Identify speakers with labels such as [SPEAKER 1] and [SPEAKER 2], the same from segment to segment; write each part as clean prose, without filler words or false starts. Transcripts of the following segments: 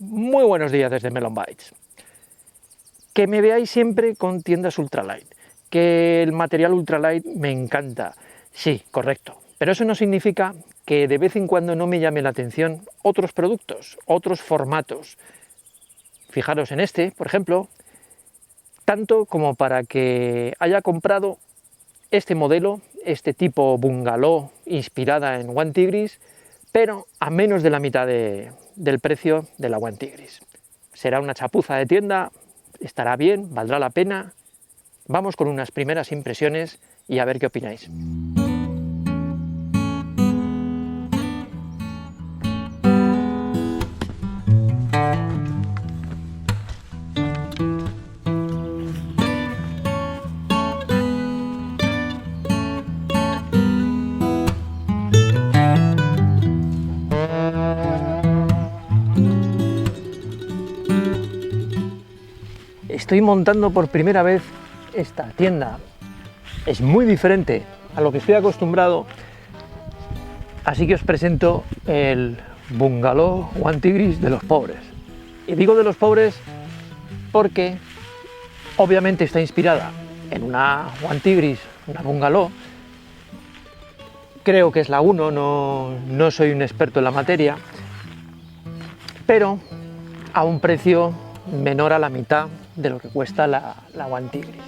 [SPEAKER 1] Muy buenos días desde Melon Bytes. Que me veáis siempre con tiendas ultralight, que el material ultralight me encanta. Sí, correcto. Pero eso no significa que de vez en cuando no me llame la atención otros productos, otros formatos. Fijaros en este, por ejemplo, tanto como para que haya comprado este modelo, este tipo bungalow inspirada en One Tigris, pero a menos de la mitad del precio de la One Tigris. Será una chapuza de tienda, estará bien, valdrá la pena. Vamos con unas primeras impresiones y a ver qué opináis. Estoy montando por primera vez esta tienda. Es muy diferente a lo que estoy acostumbrado, así que os presento el bungalow One Tigris de los pobres. Y digo de los pobres porque obviamente está inspirada en una One Tigris, una bungalow. Creo que es la 1, no soy un experto en la materia, pero a un precio menor a la mitad de lo que cuesta la One Tigris.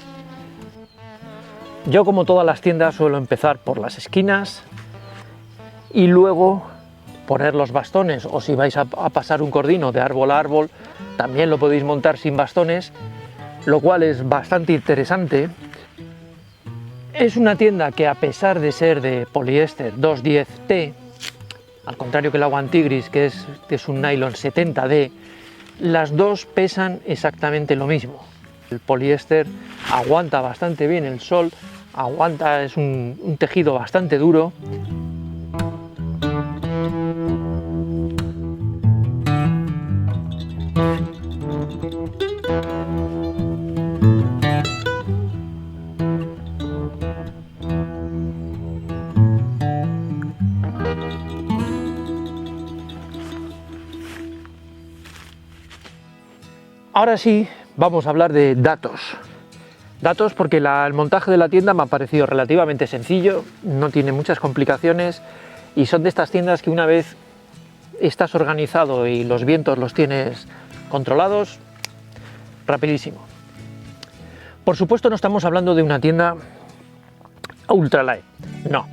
[SPEAKER 1] Yo, como todas las tiendas, suelo empezar por las esquinas y luego poner los bastones, o si vais a pasar un cordino de árbol a árbol, también lo podéis montar sin bastones, lo cual es bastante interesante. Es una tienda que, a pesar de ser de poliéster 210T, al contrario que la One Tigris, que es un nylon 70D, las dos pesan exactamente lo mismo. El poliéster aguanta bastante bien el sol, es un tejido bastante duro. Ahora sí, vamos a hablar de datos. Datos porque el montaje de la tienda me ha parecido relativamente sencillo, no tiene muchas complicaciones y son de estas tiendas que una vez estás organizado y los vientos los tienes controlados, rapidísimo. Por supuesto no estamos hablando de una tienda ultralight, no.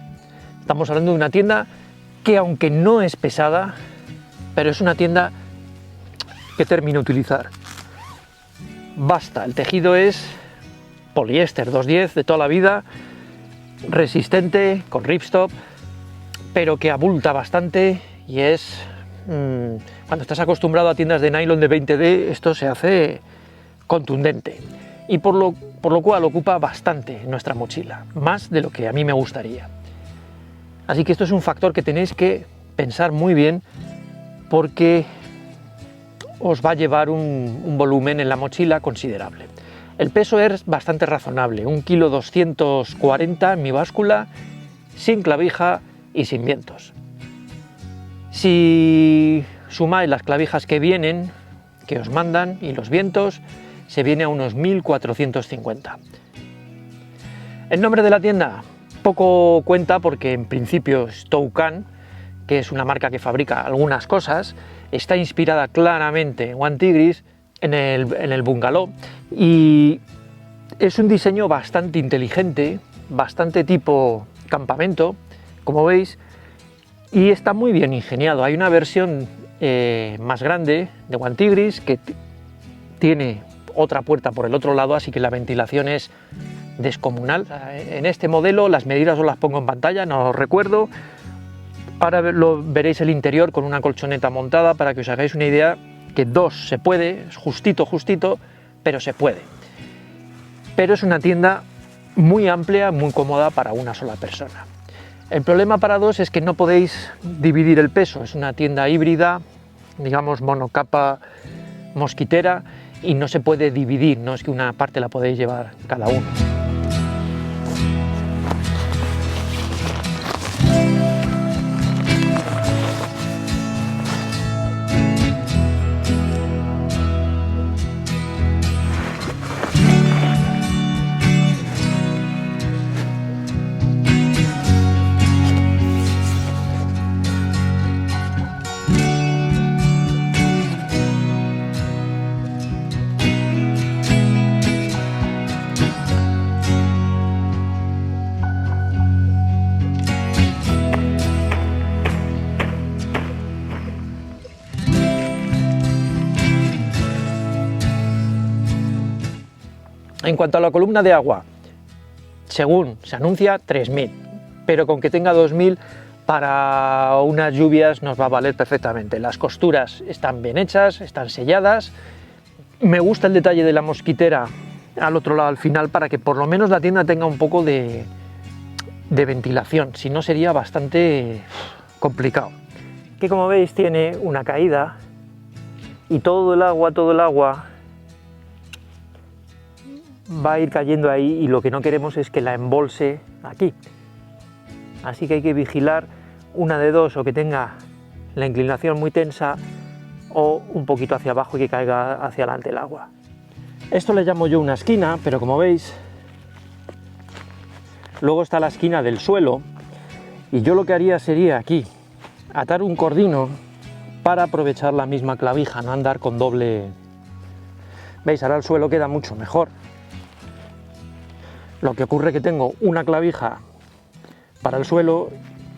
[SPEAKER 1] Estamos hablando de una tienda que, aunque no es pesada, pero es una tienda que termino de utilizar. Basta, el tejido es poliéster 210 de toda la vida, resistente, con ripstop, pero que abulta bastante y es... cuando estás acostumbrado a tiendas de nylon de 20D, esto se hace contundente y por lo cual ocupa bastante nuestra mochila, más de lo que a mí me gustaría. Así que esto es un factor que tenéis que pensar muy bien porque os va a llevar un volumen en la mochila considerable. El peso es bastante razonable, 1,240 kg en mi báscula, sin clavija y sin vientos. Si sumáis las clavijas que vienen, que os mandan, y los vientos, se viene a unos 1,450. El nombre de la tienda poco cuenta porque en principio es Toucan, que es una marca que fabrica algunas cosas, está inspirada claramente en One Tigris, en el bungalow, y es un diseño bastante inteligente, bastante tipo campamento, como veis, y está muy bien ingeniado. Hay una versión más grande de One Tigris que tiene otra puerta por el otro lado, así que la ventilación es descomunal. En este modelo las medidas os las pongo en pantalla, no os recuerdo. Ahora veréis el interior con una colchoneta montada para que os hagáis una idea que 2 se puede, es justito, pero se puede. Pero es una tienda muy amplia, muy cómoda para una sola persona. El problema para 2 es que no podéis dividir el peso, es una tienda híbrida, digamos monocapa mosquitera, y no se puede dividir, no es que una parte la podéis llevar cada uno. En cuanto a la columna de agua, según se anuncia 3.000, pero con que tenga 2.000 para unas lluvias nos va a valer perfectamente. Las costuras están bien hechas, están selladas. Me gusta el detalle de la mosquitera al otro lado al final para que por lo menos la tienda tenga un poco de ventilación, si no sería bastante complicado. Que como veis tiene una caída y todo el agua va a ir cayendo ahí y lo que no queremos es que la embolse aquí. Así que hay que vigilar una de dos, o que tenga la inclinación muy tensa o un poquito hacia abajo y que caiga hacia adelante el agua. Esto le llamo yo una esquina, pero como veis, luego está la esquina del suelo y yo lo que haría sería aquí atar un cordino para aprovechar la misma clavija, no andar con doble. ¿Veis? Ahora el suelo queda mucho mejor. Lo que ocurre es que tengo una clavija para el suelo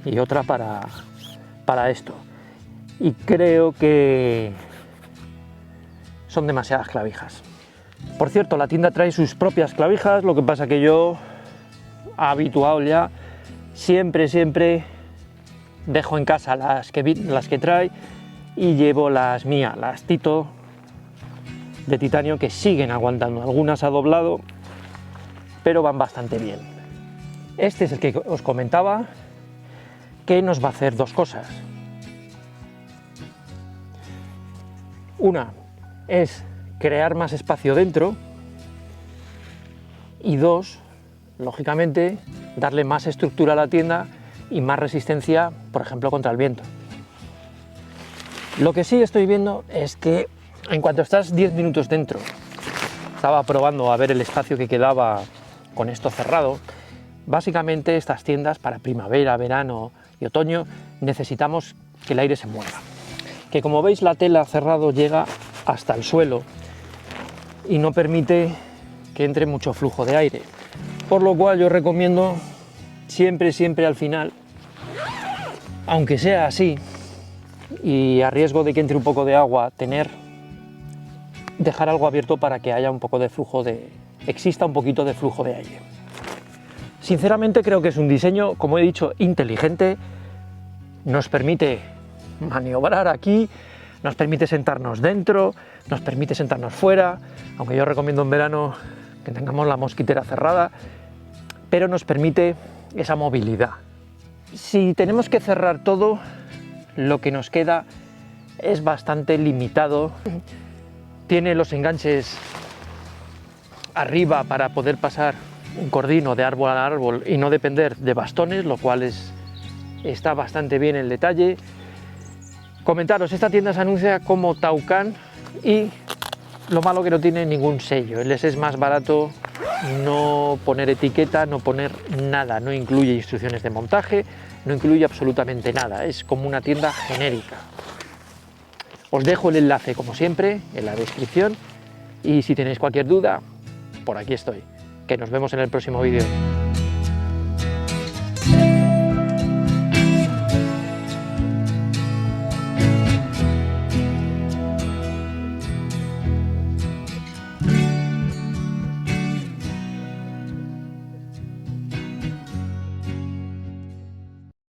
[SPEAKER 1] y otra para esto. Y creo que son demasiadas clavijas. Por cierto, la tienda trae sus propias clavijas, lo que pasa que yo, habituado ya, siempre dejo en casa las que trae y llevo las mías, las Tito de titanio, que siguen aguantando. Algunas ha doblado, pero van bastante bien. Este es el que os comentaba, que nos va a hacer dos cosas. Una es crear más espacio dentro y dos, lógicamente, darle más estructura a la tienda y más resistencia, por ejemplo, contra el viento. Lo que sí estoy viendo es que en cuanto estás 10 minutos dentro, estaba probando a ver el espacio que quedaba con esto cerrado. Básicamente estas tiendas para primavera, verano y otoño necesitamos que el aire se mueva. Que como veis la tela cerrado llega hasta el suelo y no permite que entre mucho flujo de aire. Por lo cual yo recomiendo siempre al final, aunque sea así y a riesgo de que entre un poco de agua, dejar algo abierto para que haya un poco de flujo exista un poquito de flujo de aire. Sinceramente creo que es un diseño, como he dicho, inteligente. Nos permite maniobrar aquí, nos permite sentarnos dentro, nos permite sentarnos fuera, aunque yo recomiendo en verano que tengamos la mosquitera cerrada, pero nos permite esa movilidad. Si tenemos que cerrar todo, lo que nos queda es bastante limitado. Tiene los enganches arriba para poder pasar un cordino de árbol a árbol y no depender de bastones, lo cual está bastante bien el detalle. Comentaros, esta tienda se anuncia como Taucan y lo malo que no tiene ningún sello. Les es más barato no poner etiqueta, no poner nada, no incluye instrucciones de montaje, no incluye absolutamente nada, es como una tienda genérica. Os dejo el enlace como siempre en la descripción y si tenéis cualquier duda, por aquí estoy. Que nos vemos en el próximo vídeo.